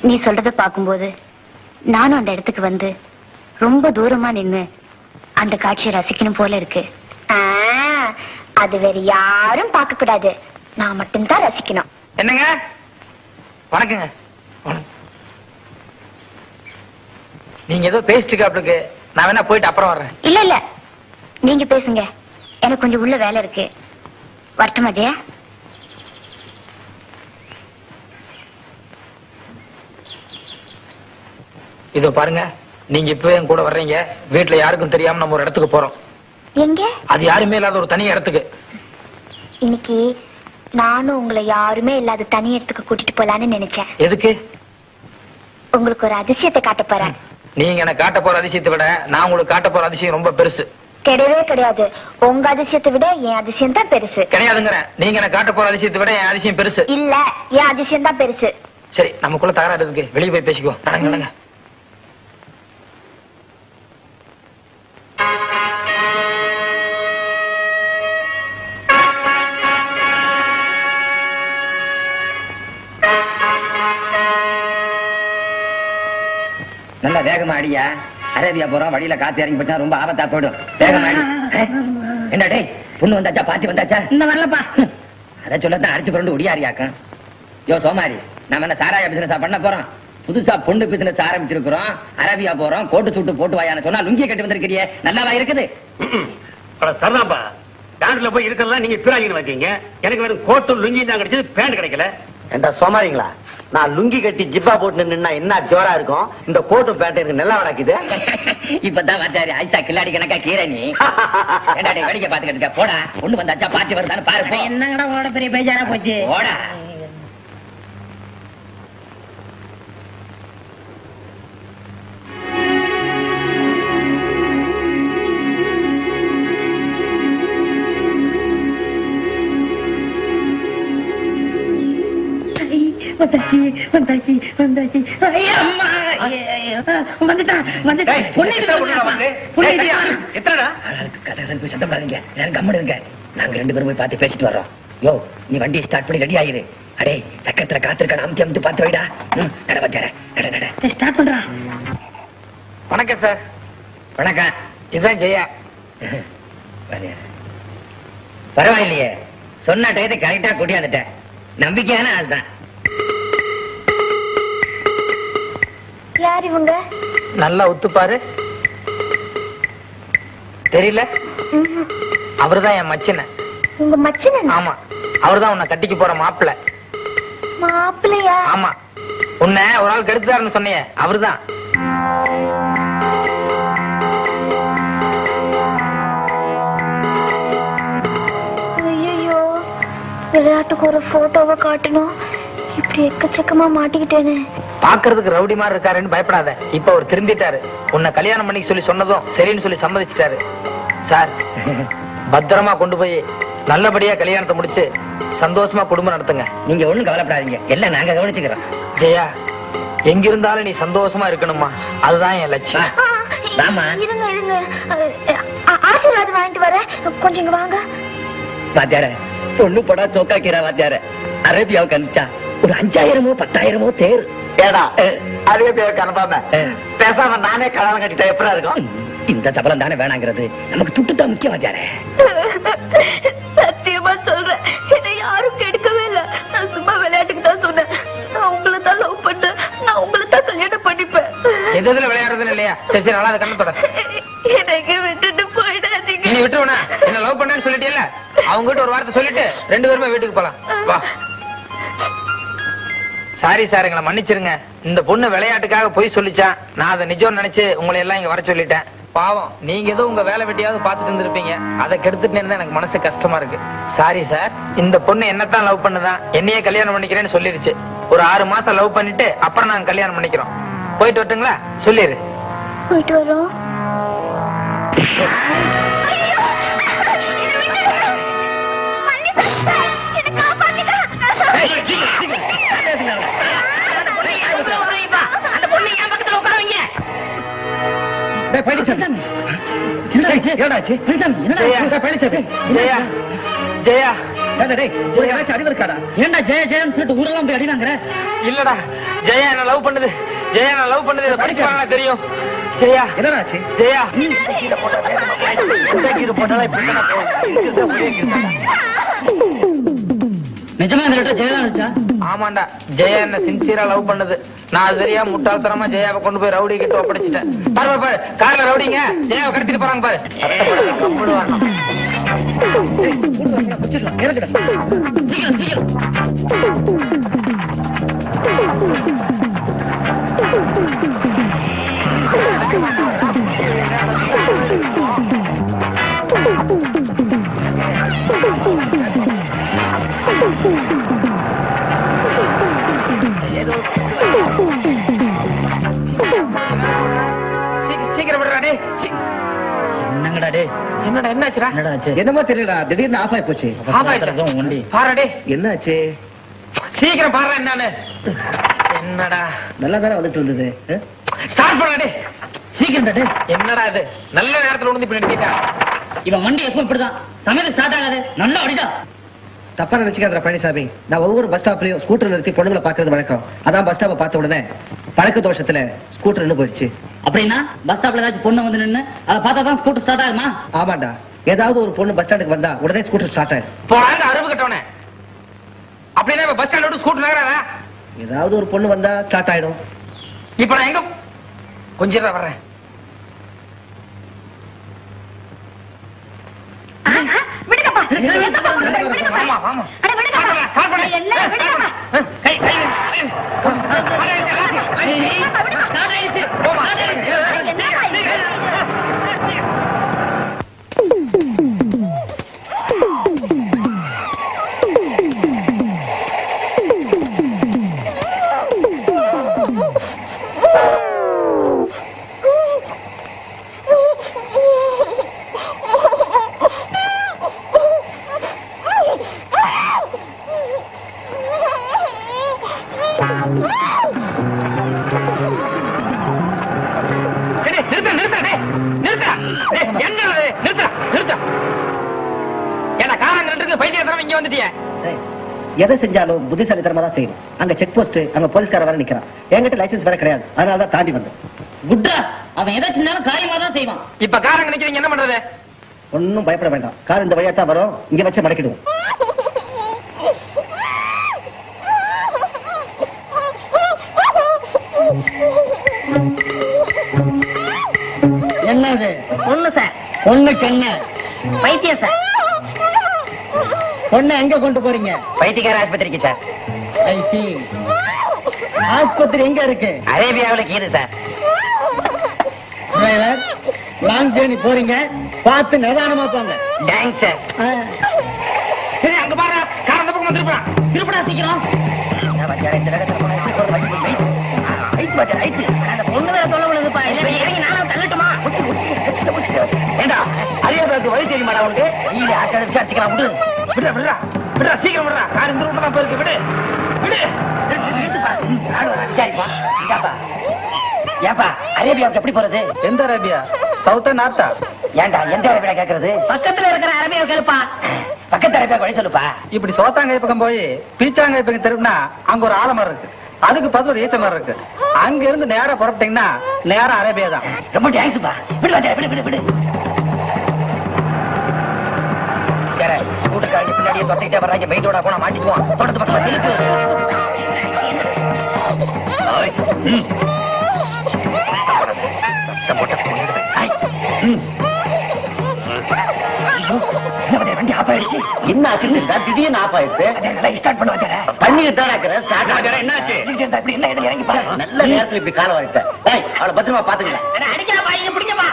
நீ சொல்றத பாக்கும்போது நானும் அந்த இடத்துக்கு வந்து ரொம்ப தூரமா நின்னு அந்த காட்சியை ரசிக்கணும் போல இருக்கு. அது வேற யாரும் பார்க்க கூடாது, நான் மட்டும்தான் ரசிக்கணும். என்னங்க? வணக்கங்க. நீங்க ஏதோ பேசிட்டு இருக்காப்ளுக்கு, நான் வேணா போயிட்டு அப்புறம் வர்றேன். இல்ல இல்ல, நீங்க பேசுங்க, எனக்கு கொஞ்சம் உள்ள வேலை இருக்கு. வரட்டுமா ஜெயா? இதோ பாருங்க, நீங்க இப்பவே என் கூட வர்றீங்க. வீட்டுல யாருக்கும் தெரியாம நம்ம ஒரு இடத்துக்கு போறோம். எங்க? அது யாருமே இல்லாத ஒரு தனி இடத்துக்கு. இன்னைக்கு நானும் உங்களை யாருமே இல்லாத தனி இடத்துக்கு கூட்டிட்டு போலான்னு நினைச்சேன். எதுக்கு? உங்களுக்கு ஒரு அதிசயத்தை காட்ட போறேன். நீங்க எனக்கு காட்ட போற அதிசயத்தை விட நான் உங்களுக்கு காட்ட போற அதிசயம் ரொம்ப பெருசு. கிடையவே கிடையாது, உங்க அதிசயத்தை விட என் அதிசயம் தான் பெருசு. கிடையாதுங்கிறேன். நீங்க எனக்கு காட்ட போற அதிசயத்தை விட என் அதிசயம் பெருசு. இல்ல, என் அதிசயம் தான் பெருசு. சரி, நமக்குள்ள தகராறு இருக்கு, வெளியே போய் பேசிக்குவோம். நடங்க. நல்லா வேகமா அடியா. அரேபியா போறோம், வழியில காத்து இறங்கி போச்சா ரொம்ப ஆபத்தா போயிடும். வேகமா அடி. என்ன டேய், பொண்ணு வந்தாச்சா? பாட்டி வந்தாச்சா? இந்த வரலப்பா. அத சொல்லத்தான் அடிச்சு புரண்டு ஒடியாரியாக்க. யோ சோமாரி, நாம என்ன சாராய பிசினஸா பண்ண போறோம்? புதுசா பொண்ணு பிசினஸ் ஆரம்பிச்சிருக்கிறோம். அரேபியா போறோம், கோட்டு சூட்டு போட்டு வாயான்னு சொன்னா லுங்கிய கட்டி வந்திருக்கிறியே, நல்லாவா இருக்குது? சரிதான்ப்பா, பேண்ட்ல போய் இருக்கிறதா நீங்க பிராங்கின்னு வைக்கீங்க. எனக்கு வெறும் கோட்டு லுங்கி தான் கிடைச்சது, பேண்ட் கிடைக்கல. என்ன சோமாரிங்களா, நான் லுங்கி கட்டி ஜிப்பா போட்டு நின்னா என்ன ஜோரா இருக்கும்? இந்த கோட்டு பேண்ட் எனக்கு நல்லா வடக்குது. இப்பதான் வாச்சாரி ஐசா கில்லாடி கணக்கா கீரை நீ வேடிக்கை பாத்துக்கிட்டு இருக்க. போடா, பொண்ணு வந்தாச்சா? பாட்டி வருதான்னு பாரு. என்னங்கடா உங்களோட பெரிய பேஜாரா போச்சு. போடா. வந்தாச்சு வந்தாச்சு வந்தாச்சு. வந்துட்டான் வந்துட்டான். சத்தம் பாருங்க, எல்லாரும் கம்முன்னு இருங்க. நாங்க 2 பேரும் போய் பார்த்து பேசிட்டு வர்றோம். யோ, நீ வண்டி ஸ்டார்ட் பண்ணி ரெடி ஆயிரு. அடே, சக்கரத்துல காத்திருக்கான அமுத்தி அமுத்தி பார்த்து வைடா. நட வச்சார, நட நட. ஸ்டார்ட் பண்றான். வணக்கம் சார். வணக்கம். இதுதான் ஜெயா. பரவாயில்லையே, சொன்ன டயத்தை கரெக்டா கூட்டியாந்துட்டேன். நம்பிக்கையான ஆள் தான். யார் இவங்க? நல்லா ஒத்துப்பாரு. தெரியல? அவருதான் என் மச்சின. உங்க மச்சின? ஆமா, அவருதான் உன்னை கட்டிக்கு போற மாப்பிள்ள. மாப்பிள்ளையா? ஆமா, உன்னை ஒரு ஆள் கெடுத்தாருன்னு சொன்னியே, அவருதான். ஐயோ, விளையாட்டுக்கு ஒரு போட்டோவை காட்டணும், இப்படி எக்கச்சக்கமா மாட்டிக்கிட்டேனே. பாக்குறதுக்கு ரவுடி மாதிரி இருக்காருன்னு பயப்படாத. இப்ப அவர் திரும்பிட்டாரு. உன்னை கல்யாணம் பண்ணிக்க சொல்லி சொன்னதும் சரின்னு சொல்லி சம்மதிச்சிட்டாரு. சார், பத்திரமா கொண்டு போய் நல்லபடியா கல்யாணத்தை முடிச்சு சந்தோஷமா குடும்பம் நடத்துங்க. நீங்க ஒண்ணும் கவலைப்படாதீங்க, எல்லாம் நாங்க கவனிச்சுக்கிறோம். ஜெயா, எங்க இருந்தாலும் நீ சந்தோஷமா இருக்கணுமா, அதுதான் என் லட்சியம். இருங்க இருங்க, ஆசீர்வாதம் வாங்கிட்டு வர, கொஞ்சம் இங்க வாங்க. வாத்தியார, பொண்ணு படா சோக்கா கீரா வாத்தியார. அரேபியாவுக்கு அனுப்பிச்சா ஒரு 5000மோ 10,000மோ தேர். ஏடா, அரேபியாவுக்கு அனுப்பாம பேசாம நானே கல்யாணம் கட்டிட்டா எப்படா இருக்கும்? இந்த சபலம் தானே வேணாங்கிறது, நமக்கு துட்டுதான் முக்கியம் வாத்தியார. சத்தியமா சொல்றேன், என்னை யாரும் கெடுக்கவே இல்ல. நான் சும்மா விளையாட்டுக்கு தான் சொன்னேன். நான் உங்களை தான் லவ் பண்ணேன், நான் உங்களை தான் கல்யாணம் பண்ணிப்பேன். எதுல விளையாடுறதுன்னு இல்லையா? சரி சரி, நல்லா கண்ணத்தோட எனக்கு விட்டுட்டு போயிடாதீங்க. நீ விட்டுருவனா? என்ன லவ் பண்ணேன்னு சொல்லிட்டேல்ல, அவங்க கிட்ட ஒரு வார்த்தை சொல்லிட்டு 2 பேருமே வீட்டுக்கு போலாம். வா. சாரி சார், எங்களை மன்னிச்சிருங்க. இந்த பொண்ணு விளையாட்டுக்காக போய் சொல்லிச்சா, நான் அதை நிஜம் நினைச்சு உங்களை எல்லாம் இங்க வர சொல்லிட்டேன். பாவம், நீங்க ஏதோ உங்க வேலை வெட்டியாவது பாத்துட்டு இருந்திருப்பீங்க, அதை கெடுத்துட்டு எனக்கு மனசு கஷ்டமா இருக்கு. Sorry sir. இந்த பொண்ணு என்னத்தான் லவ் பண்ணுதான், என்னையே கல்யாணம் பண்ணிக்கிறேன்னு சொல்லிருச்சு. ஒரு 6 மாசம் லவ் பண்ணிட்டு அப்புறம் நாங்க கல்யாணம் பண்ணிக்கிறோம். போயிட்டு வரட்டுங்களா? சொல்லிரு. போயிட்டு வரோம். ஜெயா, அறிவு இருக்காடா? ஏன்டா ஜெய ஜெயம் சொல்லிட்டு ஊரெல்லாம் போய் அடினாங்கிற? இல்லடா, ஜெயா என்ன லவ் பண்ணுது. ஜெயா என்ன லவ் பண்ணுது. இதை படிச்சாங்க தெரியும். ஜெயா என்னடா ஆச்சு? ஜெயா நிஜமா இந்த லெட்டர் ஜெயதான் அடிச்சா? ஆமாண்டா, ஜெயா என்ன சின்சியரா லவ் பண்ணுது. நான் அது தெரியா முட்டாள்தனமா ஜெயாவை கொண்டு போய் ரவுடி கிட்ட ஒப்படைச்சிட்டேன். பாரு பாரு, பாரு கார்ல ரவுடிங்க ஜெயாவை கடத்திட்டு போறாங்க பாரு. சீக்கிரம் சீக்கிரம். சீக்கிரம் விடுறா டே. என்னங்கடா டே? என்னடா என்னாச்சுடா? என்னடா ஆச்சு? என்னமோ தெரியலடா, திடீர்னு ஆஃப் ஆயி போச்சு. வண்டி பாரு டே, என்னாச்சு? சீக்கிரம் பாரு என்னன்னு. என்னடா நல்லா தானே வந்துட்டு இருந்தது. ஸ்டார்ட் பண்ண டே. சீக்கிரம் டே. என்னடா இது நல்ல நேரத்துல உணர்ந்து இப்படி நிறுத்திட்டா. இவன் வண்டி எப்ப இப்படிதான் சமையல் ஸ்டார்ட் ஆகாது. நல்லா அடிடா. தப்பா நினைச்சுக்காத பழனிசாமி, நான் ஒவ்வொரு பஸ் ஸ்டாப்லயும் ஸ்கூட்டர் நிறுத்தி பொண்ணுங்களை பாக்குறது வழக்கம். அதான் பஸ் ஸ்டாப்பை பார்த்த உடனே பழக்க தோஷத்துல ஸ்கூட்டர் நின்னு போயிடுச்சு. அப்படின்னா பஸ் ஸ்டாப்ல ஏதாச்சும் பொண்ணு வந்து நின்னு அதை பார்த்தா தான் ஸ்கூட்டர் ஸ்டார்ட் ஆகுமா? ஆமாண்டா, ஏதாவது ஒரு பொண்ணு பஸ் ஸ்டாண்டுக்கு வந்தா உடனே ஸ்கூட்டர் ஸ்டார்ட் ஆயிடும். போறாங்க அறிவு கட்டவனே. அப்படின்னா இப்ப பஸ் ஸ்டாண்ட் விட்டு ஸ்கூட்டர் நகராதா? ஏதாவது ஒரு பொண்ணு வந்தா ஸ்டார்ட் ஆயிடும். இப்ப நான் எங்க கொஞ்சம் தான் வர்றேன். ஆமா ஆமா ஸ்டார்ட் பண்ணு. கை கை ஸ்டார்ட் ஆயிடுச்சு. போமா. எதை செஞ்சாலும் புத்திசாலித்தனமா தான் செய்யணும். அங்க செக் போஸ்ட், அங்க போலீஸ்கார வர நிக்கிறான். என்கிட்ட லைசன்ஸ் வேற கிடையாது, அதனாலதான் தாண்டி வந்தேன். குட்டா, அவன் எதை செஞ்சாலும் காரியமா தான் செய்வான். இப்ப காரங்க நிக்கிறீங்க, என்ன பண்றது? ஒன்னும் பயப்பட வேண்டாம், கார் இந்த வழியா தான் வரும். இங்க வச்சு மடக்கிடுவோம். என்னது? ஒண்ணு சார். பொண்ணுக்கு என்ன? பைத்தியம் சார். பொண்ணை எங்க கொண்டு போறீங்க? பைத்தியக்கார ஆஸ்பத்திரிக்கு சார். ஆஸ்பத்திரி எங்க இருக்கு? அரேபியாவுல கீது சார். டிரைவர், லாங் ஜேர்னி போறீங்க, பார்த்து நிதானமா போங்க. Thanks sir. சரி, அங்க பாரு, கார் அந்த பக்கம் திருப்பா. திருப்படா சீக்கிரம். பொண்ணு வேற தொலை விழுதுப்பா. இல்லை இறங்கி நானும் தள்ளட்டுமா? ஏண்டா அரேபியாவுக்கு வழி தெரியுமாடா உனக்கு? இல்ல ஆட்டோ விசாரிச்சுக்கலாம். விடு விடுறா விடுறா விடுறா, சீக்கிரம் விடுறா. கார் இந்த ரூட்ல தான் போயிருக்கு. விடு விடு. விசாரிப்பா. ஏப்பா அரேபியாவுக்கு எப்படி போறது? எந்த அரேபியா? சவுத்தா நார்த்தா? ஏண்டா எந்த அரேபியா கேக்குறது? பக்கத்துல இருக்கிற அரபியா கேளுப்பா. பக்கத்து அரேபியா வழி சொல்லுப்பா. இப்படி சோத்தாங்காய் பக்கம் போய் பீச்சாங்காய் பக்கம் திரும்பினா அங்க ஒரு ஆலமரம் இருக்கு. அதுக்கு பதில் ஒரு ஈச்ச மரம் இருக்கு. அங்க இருந்து நேரா புறப்பட்டீங்கன்னா நேரா அரேபியா தான். ரொம்ப தேங்க்ஸ்ப்பா. விடு வாத்தியாரே, விடு விடு விடு. கூட்டக்காரங்க பின்னாடியே தொட்டிக்கிட்டே வர்றாங்க. வெயிட்டோட போனா மாட்டிக்குவோம். தோட்டத்து பக்கம் இருக்கு. வண்டி ஆஃப் ஆயிடுச்சு. என்ன ஆச்சு? திடீர்னு ஆஃப் ஆயிடுச்சு. ஸ்டார்ட் பண்ண வச்சார பண்ணிட்டு தான் இருக்கிறேன். ஸ்டார்ட் ஆகிற என்ன ஆச்சு? இப்படி என்ன இதில் இறங்கி பாரு. நல்ல நேரத்துல இப்படி காலம் வாங்கிட்டேன். அவளை பத்திரமா பாத்துக்கலாம். அடிக்காப்பா, இங்க பிடிக்கப்பா.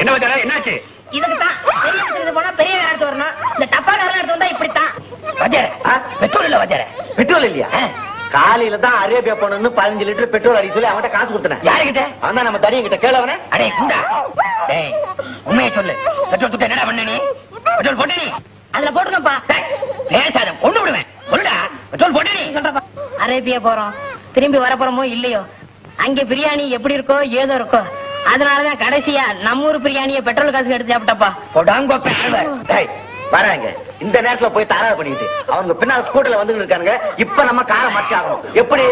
என்ன வச்சாரா? என்னாச்சு? இதுக்குதான் பெரிய இடத்துல போனா பெரிய இடத்து வரணும். இந்த டப்பாக்காரன் எடுத்து வந்தா இப்படித்தான். வச்சார பெட்ரோல் இல்ல. வச்சார பெட்ரோல் இல்லையா? காலையில தான் அரேபியா போனு 15 லிட்டர் பெட்ரோல் அடி சொல்லி அவன்கிட்ட காசு கொடுத்தேன். யாருகிட்ட? அவன் தான் நம்ம தடிய கிட்ட. கேளவனே. அடே குண்டா, டேய் உண்மையை சொல்லு. பெட்ரோல் துட்ட என்னடா பண்ண நீ? பெட்ரோல் போட்ட நீ? அதுல போட்டுருப்பா. பேசாத, கொண்டு விடுவேன். சொல்லுடா, பெட்ரோல் போட்ட நீ? சொல்றப்பா. அரேபியா போறோம், திரும்பி வரப்போறோமோ இல்லையோ, அங்க பிரியாணி எப்படி இருக்கோ ஏதோ இருக்கோ, அதனாலதான் கடைசியா நம்ம ஊர் பிரியாணியை பெட்ரோல் காசுக்கு எடுத்து சாப்பிட்டப்பா. போடாங்க. டேய், வராங்க இந்த நேரத்துல போய் தராது பண்ணிட்டு அவங்க பின்னால ஸ்கூட்டர்ல வந்து இருக்காங்க. இப்ப நம்ம காரை மறைச்சு ஆகணும். எப்படி?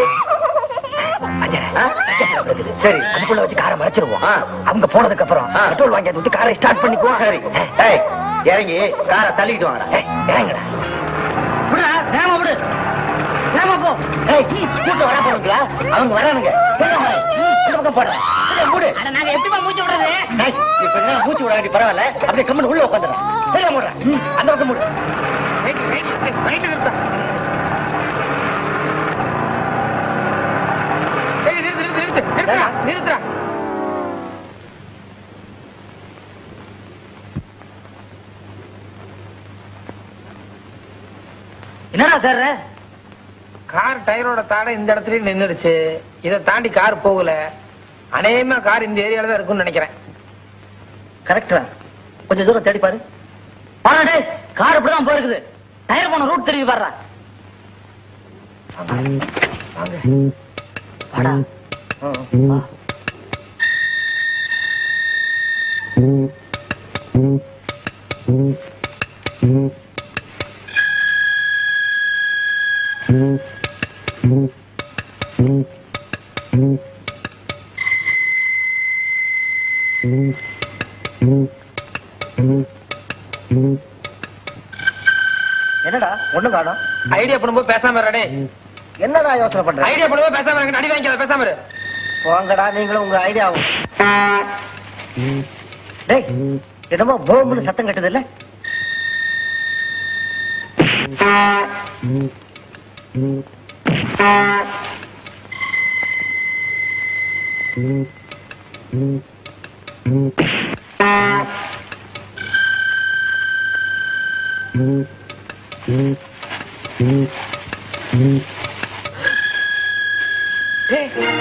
சரி, அதுக்குள்ள வச்சு காரை மறைச்சிருவோம். அவங்க போனதுக்கு அப்புறம் பெட்ரோல் வாங்கி அதை காரை ஸ்டார்ட் பண்ணிக்குவோம். சரி, இறங்கி காரை தள்ளிட்டு வாங்கடா. இறங்குடா. போ. கூட்டம் வர போறீங்களா? அவங்க வரானுங்க. நாங்க எப்படிமா மூச்சு விடுறது? மூச்சு விடாடி பரவாயில்ல. அப்படியே கம்மன் உள்ள உட்காந்துறேன். சரியா மூடுற? அந்த பக்கம் மூடு. நிறுத்துறா. என்னடா சார்? கார் டயரோட தாடை இந்த இடத்துல நின்னுடுச்சு. இதை தாண்டி கார் போகல. அநேகமா கார் இந்த ஏரியால தான் இருக்கும்னு நினைக்கிறேன். கரெக்டா? கொஞ்சம் தூரம் தேடி பாரு. பாருடே, கார் இப்படிதான் போயிருக்குது. டயர் போன ரூட் தெரியுது பாருடா. வாடா. என்னடா ஒண்ணு காணோம்? ஐடியா பண்ணும்போது பேசாம இருடே. என்னடா யோசனை பண்ற? ஐடியா பண்ணும்போது பேசாம இருங்க. அடி வாங்கிக்காத, பேசாம இரு. போங்கடா நீங்களும் உங்க ஐடியாவும். டேய், என்னமோ போம்னு சத்தம் கட்டுது இல்ல?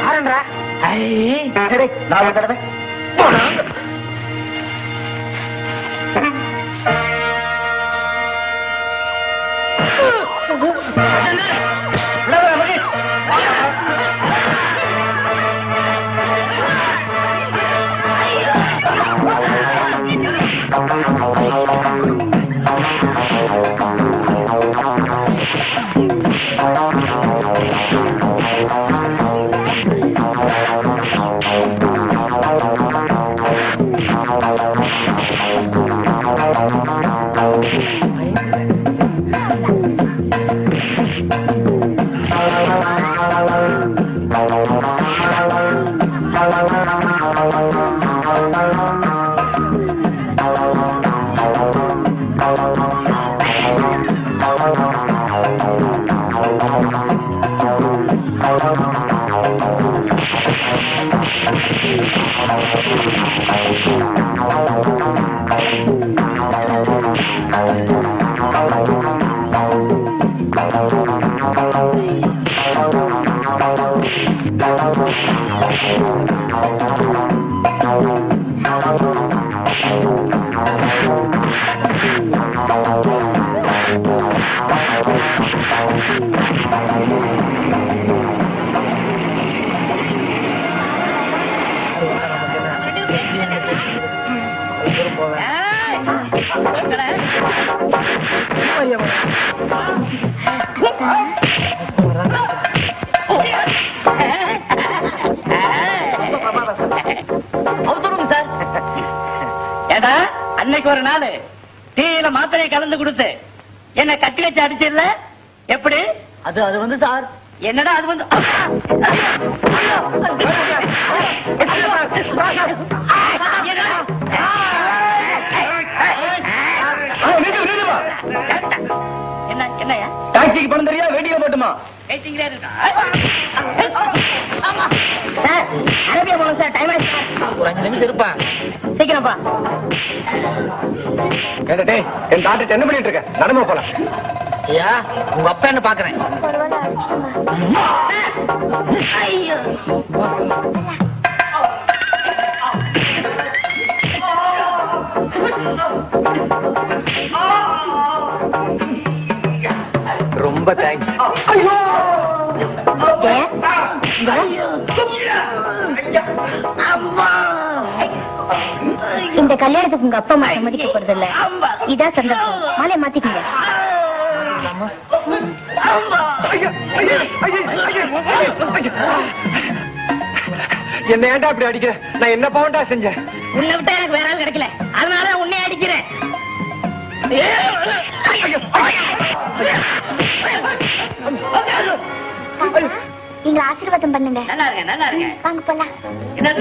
ஆரண்டா. நான் தடவை ஏடா, அன்னைக்கு ஒரு நாள் டீயில மாத்திரையை கலந்து கொடுத்து என்ன கட்டி வச்சு அடிச்சிடல? எப்படி? அது வந்து சார், என்னடா அது வந்து என்ன என்னையா டாக்ஸிக்கு பணம் தெரியா? வேடிக்கை போட்டுமா? அரேபியா போகணும் சார். டைம் ஆயிடுச்சு சார். ஒரு 5 நிமிஷம் இருப்பேன். சீக்கிரம்ப்பா. என் டாக்டர் என்ன பண்ணிட்டு இருக்க? நடமா போலாம். ஐயா, உங்க அப்பா என்ன பாக்குறேன். ஐயோ, ரொம்ப தேங்க்ஸ். அம்மா இந்த கல்யாணத்துக்கு உங்க அப்பா அம்மா சம்மதிக்க போறது இல்ல. இதான் சந்தர்ப்பம். மாலையை மாத்திக்கங்க. என்ன ஏன்டா அப்படி அடிக்கிற? நான் என்ன பாவண்டா செஞ்சேன்? உன்னை விட்டா எனக்கு வேற ஆள் கிடைக்கல, அதனால உன்னை அடிக்கிறேன். நீங்க ஆசீர்வாதம் பண்ணுங்க. நல்லா இருங்க, நல்லா இருங்க. வாங்க போலாம். என்ன